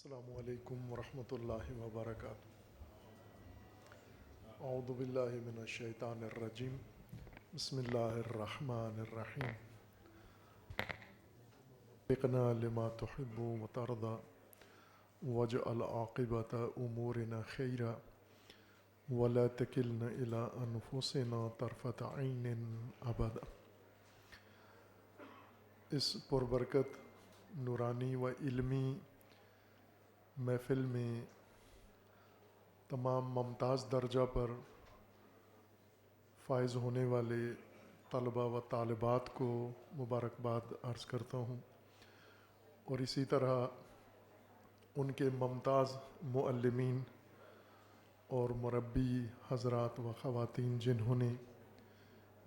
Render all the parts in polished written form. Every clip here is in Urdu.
السلام علیکم ورحمۃ اللہ وبرکاتہ۔ اعوذ باللہ من الشیطان الرجیم، بسم اللہ الرحمن الرحیم۔ وفقنا لما تحب وترضى واجعل عاقبۃ امورنا خیرا ولا تکلنا الی انفسنا طرفۃ عین ابدا۔ اس پربرکت نورانی و علمی محفل میں تمام ممتاز درجہ پر فائز ہونے والے طلباء و طالبات کو مبارکباد عرض کرتا ہوں، اور اسی طرح ان کے ممتاز معلمین اور مربی حضرات و خواتین جنہوں نے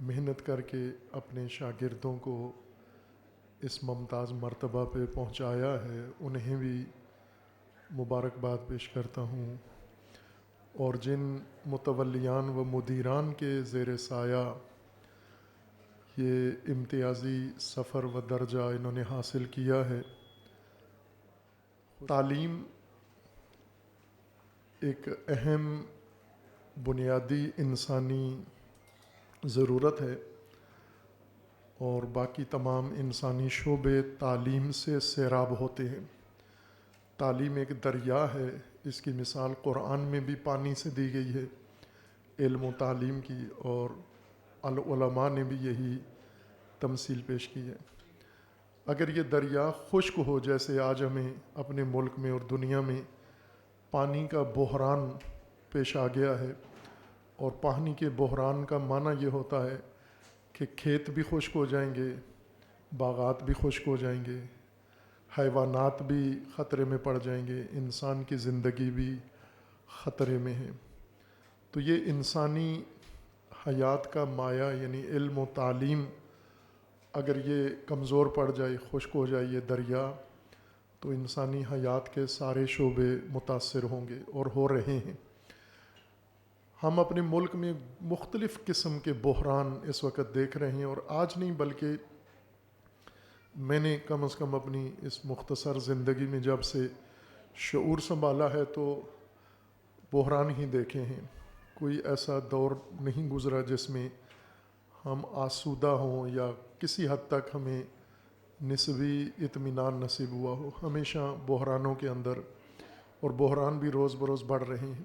محنت کر کے اپنے شاگردوں کو اس ممتاز مرتبہ پہ پہنچایا ہے، انہیں بھی مبارکباد پیش کرتا ہوں، اور جن متولیان و مدیران کے زیر سایہ یہ امتیازی سفر و درجہ انہوں نے حاصل کیا ہے۔ تعلیم ایک اہم بنیادی انسانی ضرورت ہے، اور باقی تمام انسانی شعبے تعلیم سے سیراب ہوتے ہیں۔ تعلیم ایک دریا ہے، اس کی مثال قرآن میں بھی پانی سے دی گئی ہے، علم و تعلیم کی، اور العلماء نے بھی یہی تمثیل پیش کی ہے۔ اگر یہ دریا خشک ہو، جیسے آج ہمیں اپنے ملک میں اور دنیا میں پانی کا بحران پیش آ گیا ہے، اور پانی کے بحران کا معنی یہ ہوتا ہے کہ کھیت بھی خشک ہو جائیں گے، باغات بھی خشک ہو جائیں گے، حیوانات بھی خطرے میں پڑ جائیں گے، انسان کی زندگی بھی خطرے میں ہے۔ تو یہ انسانی حیات کا مایہ یعنی علم و تعلیم اگر یہ کمزور پڑ جائے، خشک ہو جائے یہ دریا، تو انسانی حیات کے سارے شعبے متاثر ہوں گے، اور ہو رہے ہیں۔ ہم اپنے ملک میں مختلف قسم کے بحران اس وقت دیکھ رہے ہیں، اور آج نہیں بلکہ میں نے کم از کم اپنی اس مختصر زندگی میں جب سے شعور سنبھالا ہے تو بحران ہی دیکھے ہیں۔ کوئی ایسا دور نہیں گزرا جس میں ہم آسودہ ہوں یا کسی حد تک ہمیں نسبی اطمینان نصیب ہوا ہو۔ ہمیشہ بحرانوں کے اندر، اور بحران بھی روز بروز بڑھ رہے ہیں۔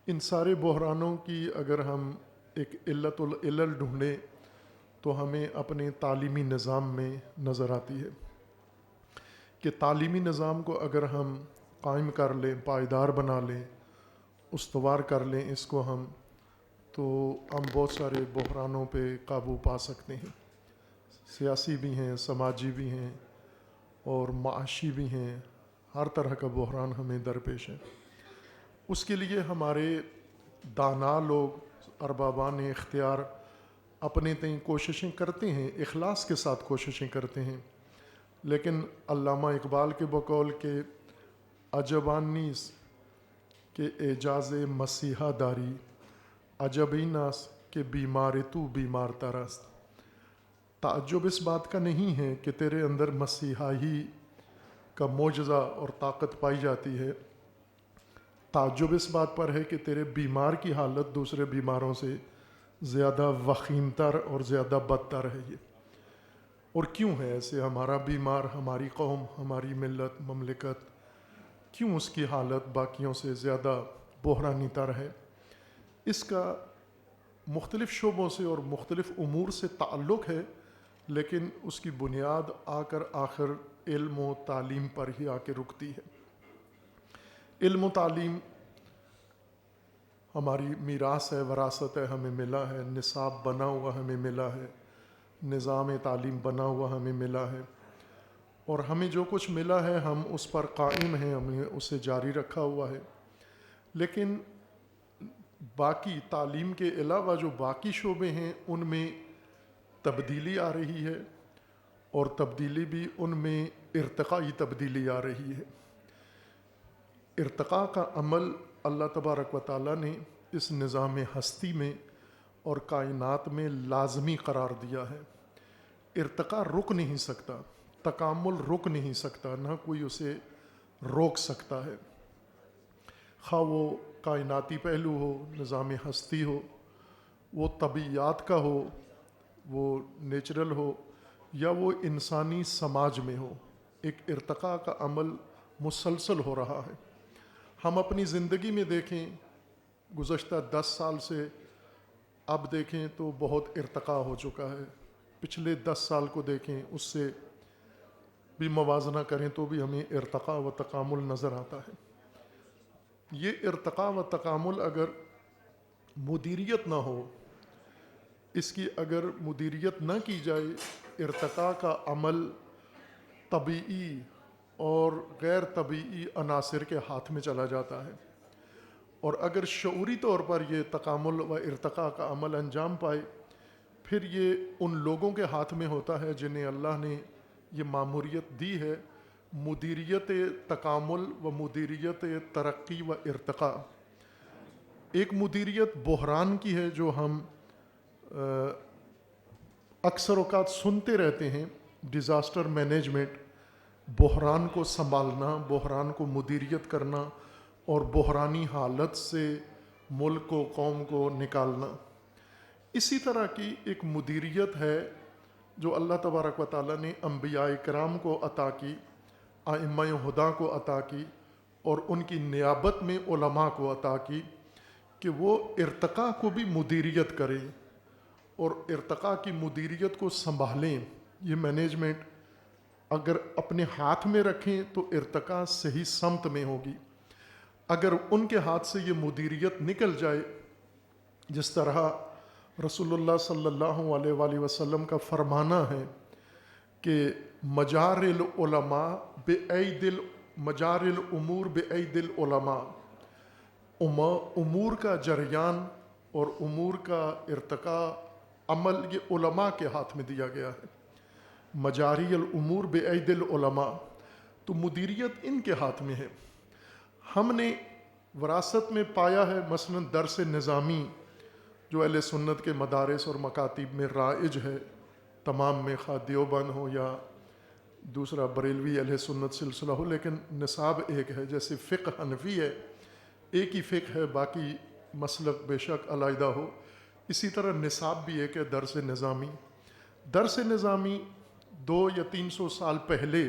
ان سارے بحرانوں کی اگر ہم ایک علت العلل ڈھونڈیں تو ہمیں اپنے تعلیمی نظام میں نظر آتی ہے کہ تعلیمی نظام کو اگر ہم قائم کر لیں، پائیدار بنا لیں، استوار کر لیں اس کو ہم، تو ہم بہت سارے بحرانوں پہ قابو پا سکتے ہیں۔ سیاسی بھی ہیں، سماجی بھی ہیں، اور معاشی بھی ہیں، ہر طرح کا بحران ہمیں درپیش ہے۔ اس کے لیے ہمارے دانا لوگ، اربابان اختیار اپنے تئیں کوششیں کرتے ہیں، اخلاص کے ساتھ کوششیں کرتے ہیں، لیکن علامہ اقبال کے بقول کہ عجبان نیز کہ اعجاز مسیحا داری، عجبی ناس کہ بیمار تو بیمار ترست۔ تعجب اس بات کا نہیں ہے کہ تیرے اندر مسیحائی کا معجزہ اور طاقت پائی جاتی ہے، تعجب اس بات پر ہے کہ تیرے بیمار کی حالت دوسرے بیماروں سے زیادہ وخیمتر اور زیادہ بدتر ہے۔ یہ اور کیوں ہے ایسے؟ ہمارا بیمار، ہماری قوم، ہماری ملت، مملکت، کیوں اس کی حالت باقیوں سے زیادہ بحرانی تر ہے؟ اس کا مختلف شعبوں سے اور مختلف امور سے تعلق ہے، لیکن اس کی بنیاد آخر علم و تعلیم پر ہی آ کے رکتی ہے۔ علم و تعلیم ہماری میراث ہے، وراثت ہے، ہمیں ملا ہے، نصاب بنا ہوا ہمیں ملا ہے، نظام تعلیم بنا ہوا ہمیں ملا ہے، اور ہمیں جو کچھ ملا ہے ہم اس پر قائم ہیں، ہم نے اسے جاری رکھا ہوا ہے۔ لیکن باقی تعلیم کے علاوہ جو باقی شعبے ہیں ان میں تبدیلی آ رہی ہے، اور تبدیلی بھی ان میں ارتقائی تبدیلی آ رہی ہے۔ ارتقاء کا عمل اللہ تبارک و تعالیٰ نے اس نظام ہستی میں اور کائنات میں لازمی قرار دیا ہے۔ ارتقاء رک نہیں سکتا، تکامل رک نہیں سکتا، نہ کوئی اسے روک سکتا ہے، خواہ وہ کائناتی پہلو ہو، نظام ہستی ہو، وہ طبیعیات کا ہو، وہ نیچرل ہو، یا وہ انسانی سماج میں ہو۔ ایک ارتقاء کا عمل مسلسل ہو رہا ہے۔ ہم اپنی زندگی میں دیکھیں، گزشتہ 10 سال سے اب دیکھیں تو بہت ارتقاء ہو چکا ہے۔ پچھلے 10 سال کو دیکھیں، اس سے بھی موازنہ کریں تو بھی ہمیں ارتقاء و تکامل نظر آتا ہے۔ یہ ارتقاء و تکامل اگر مدیریت نہ ہو، اس کی اگر مدیریت نہ کی جائے، ارتقاء کا عمل طبیعی اور غیر طبیعی عناصر کے ہاتھ میں چلا جاتا ہے، اور اگر شعوری طور پر یہ تکامل و ارتقاء کا عمل انجام پائے، پھر یہ ان لوگوں کے ہاتھ میں ہوتا ہے جنہیں اللہ نے یہ ماموریت دی ہے، مدیریت تکامل و مدیریت ترقی و ارتقاء۔ ایک مدیریت بحران کی ہے جو ہم اکثر اوقات سنتے رہتے ہیں، ڈیزاسٹر مینجمنٹ، بحران کو سنبھالنا، بحران کو مدیریت کرنا اور بحرانی حالت سے ملک کو، قوم کو نکالنا۔ اسی طرح کی ایک مدیریت ہے جو اللہ تبارک و تعالیٰ نے انبیاء کرام کو عطا کی، ائمہ ہدیٰ کو عطا کی، اور ان کی نیابت میں علماء کو عطا کی، کہ وہ ارتقاء کو بھی مدیریت کریں اور ارتقاء کی مدیریت کو سنبھالیں۔ یہ مینجمنٹ اگر اپنے ہاتھ میں رکھیں تو ارتقاء صحیح سمت میں ہوگی۔ اگر ان کے ہاتھ سے یہ مدیریت نکل جائے، جس طرح رسول اللہ صلی اللہ علیہ وآلہ وسلم کا فرمانا ہے کہ مجار العلماء مجار الامور بعید العلماء، امور کا جریان اور امور کا ارتقاء عمل یہ علماء کے ہاتھ میں دیا گیا ہے۔ مجاری الامور بعید العلماء، تو مدیریت ان کے ہاتھ میں ہے۔ ہم نے وراثت میں پایا ہے، مثلا درس نظامی جو اہل سنت کے مدارس اور مکاتب میں رائج ہے، تمام میں، خواہ دیوبند ہو یا دوسرا بریلوی اہل سنت سلسلہ ہو، لیکن نصاب ایک ہے۔ جیسے فقہ حنفی ہے، ایک ہی فقہ ہے، باقی مسلک بے شک علیحدہ ہو، اسی طرح نصاب بھی ایک ہے، درس نظامی۔ درس نظامی 200 یا 300 سال پہلے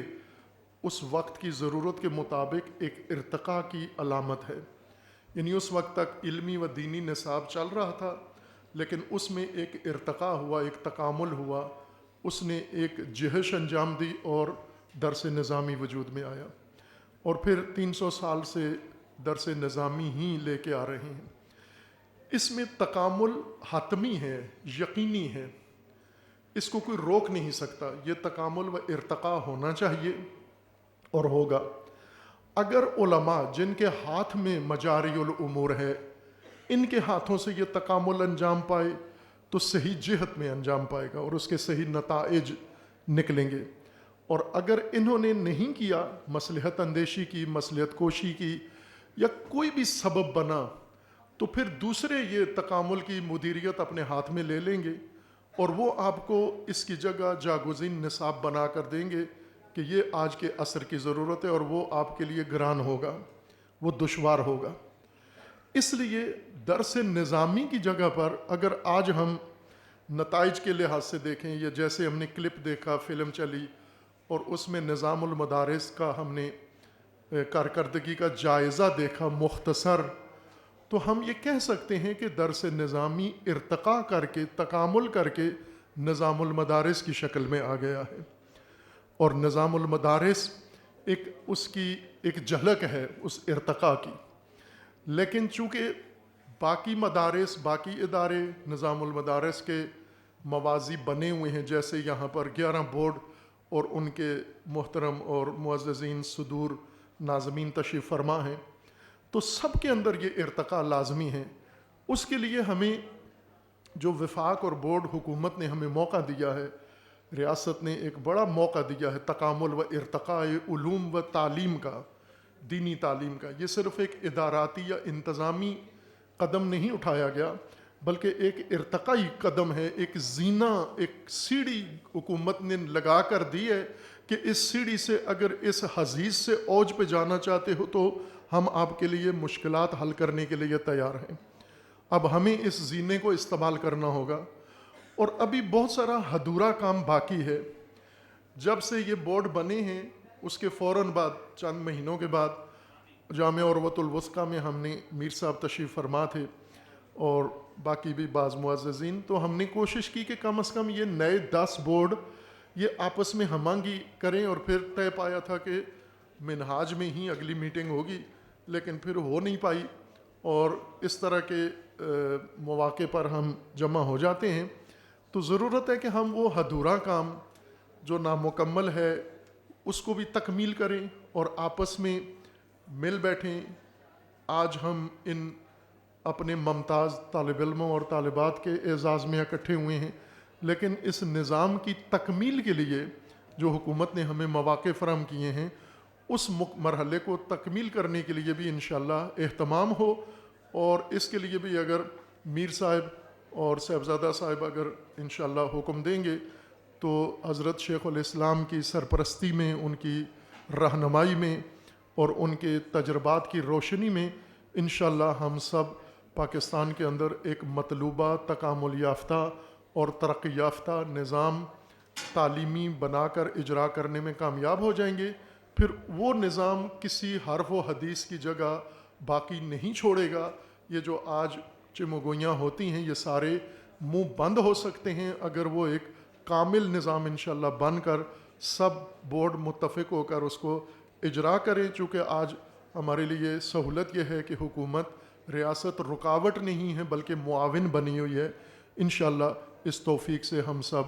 اس وقت کی ضرورت کے مطابق ایک ارتقاء کی علامت ہے۔ یعنی اس وقت تک علمی و دینی نصاب چل رہا تھا، لیکن اس میں ایک ارتقاء ہوا، ایک تکامل ہوا، اس نے ایک جہش انجام دی اور درس نظامی وجود میں آیا، اور پھر 300 سال سے درس نظامی ہی لے کے آ رہے ہیں۔ اس میں تکامل حتمی ہے، یقینی ہے، اس کو کوئی روک نہیں سکتا۔ یہ تکامل و ارتقاء ہونا چاہیے اور ہوگا۔ اگر علماء جن کے ہاتھ میں مجاری الامور ہے، ان کے ہاتھوں سے یہ تکامل انجام پائے تو صحیح جہت میں انجام پائے گا اور اس کے صحیح نتائج نکلیں گے۔ اور اگر انہوں نے نہیں کیا، مصلحت اندیشی کی، مصلحت کوشی کی، یا کوئی بھی سبب بنا، تو پھر دوسرے یہ تکامل کی مدیریت اپنے ہاتھ میں لے لیں گے اور وہ آپ کو اس کی جگہ جاگزین نصاب بنا کر دیں گے کہ یہ آج کے عصر کی ضرورت ہے، اور وہ آپ کے لیے گران ہوگا، وہ دشوار ہوگا۔ اس لیے درس نظامی کی جگہ پر اگر آج ہم نتائج کے لحاظ سے دیکھیں، یا جیسے ہم نے کلپ دیکھا، فلم چلی اور اس میں نظام المدارس کا ہم نے کارکردگی کا جائزہ دیکھا مختصر، تو ہم یہ کہہ سکتے ہیں کہ درس نظامی ارتقاء کر کے، تکامل کر کے نظام المدارس کی شکل میں آ گیا ہے، اور نظام المدارس اس کی ایک جھلک ہے اس ارتقاء کی۔ لیکن چونکہ باقی مدارس، باقی ادارے نظام المدارس کے موازی بنے ہوئے ہیں، جیسے یہاں پر 11 بورڈ اور ان کے محترم اور معززین صدور ناظمین تشریف فرما ہیں، تو سب کے اندر یہ ارتقاء لازمی ہے۔ اس کے لیے ہمیں جو وفاق اور بورڈ حکومت نے ہمیں موقع دیا ہے، ریاست نے ایک بڑا موقع دیا ہے تکامل و ارتقاء علوم و تعلیم کا، دینی تعلیم کا۔ یہ صرف ایک اداراتی یا انتظامی قدم نہیں اٹھایا گیا، بلکہ ایک ارتقائی قدم ہے، ایک زینہ، ایک سیڑھی حکومت نے لگا کر دی ہے کہ اس سیڑھی سے اگر اس حضیض سے اوج پہ جانا چاہتے ہو تو ہم آپ کے لیے مشکلات حل کرنے کے لیے تیار ہیں۔ اب ہمیں اس زینے کو استعمال کرنا ہوگا، اور ابھی بہت سارا ادھورا کام باقی ہے۔ جب سے یہ بورڈ بنے ہیں اس کے فوراً بعد چند مہینوں کے بعد جامعہ عروۃ الوثقیٰ میں ہم نے میر صاحب تشریف فرما تھے اور باقی بھی بعض معززین، تو ہم نے کوشش کی کہ کم از کم یہ نئے 10 بورڈ یہ آپس میں ہم آہنگی کریں، اور پھر طے پایا تھا کہ منہاج میں ہی اگلی میٹنگ ہوگی، لیکن پھر ہو نہیں پائی، اور اس طرح کے مواقع پر ہم جمع ہو جاتے ہیں۔ تو ضرورت ہے کہ ہم وہ ادھورا کام جو نامکمل ہے اس کو بھی تکمیل کریں اور آپس میں مل بیٹھیں۔ آج ہم ان اپنے ممتاز طالب علموں اور طالبات کے اعزاز میں اکٹھے ہوئے ہیں، لیکن اس نظام کی تکمیل کے لیے جو حکومت نے ہمیں مواقع فراہم کیے ہیں اس مرحلے کو تکمیل کرنے کے لیے بھی انشاءاللہ اہتمام ہو، اور اس کے لیے بھی اگر میر صاحب اور صاحبزادہ صاحب اگر انشاءاللہ حکم دیں گے تو حضرت شیخ الاسلام کی سرپرستی میں، ان کی رہنمائی میں اور ان کے تجربات کی روشنی میں انشاءاللہ ہم سب پاکستان کے اندر ایک مطلوبہ تکامل یافتہ اور ترقی یافتہ نظام تعلیمی بنا کر اجرا کرنے میں کامیاب ہو جائیں گے۔ پھر وہ نظام کسی حرف و حدیث کی جگہ باقی نہیں چھوڑے گا۔ یہ جو آج چمگوئیاں ہوتی ہیں یہ سارے منہ بند ہو سکتے ہیں اگر وہ ایک کامل نظام انشاءاللہ بن کر سب بورڈ متفق ہو کر اس کو اجرا کریں۔ چونکہ آج ہمارے لیے سہولت یہ ہے کہ حکومت ریاست رکاوٹ نہیں ہے بلکہ معاون بنی ہوئی ہے۔ انشاءاللہ اس توفیق سے ہم سب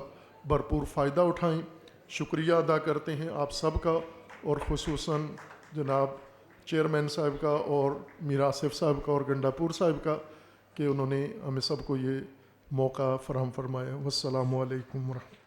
بھرپور فائدہ اٹھائیں۔ شکریہ ادا کرتے ہیں آپ سب کا، اور خصوصاً جناب چیئرمین صاحب کا اور میر آصف صاحب کا اور گنڈا پور صاحب کا کہ انہوں نے ہمیں سب کو یہ موقع فراہم فرمایا۔ والسلام علیکم ورحمۃ اللہ۔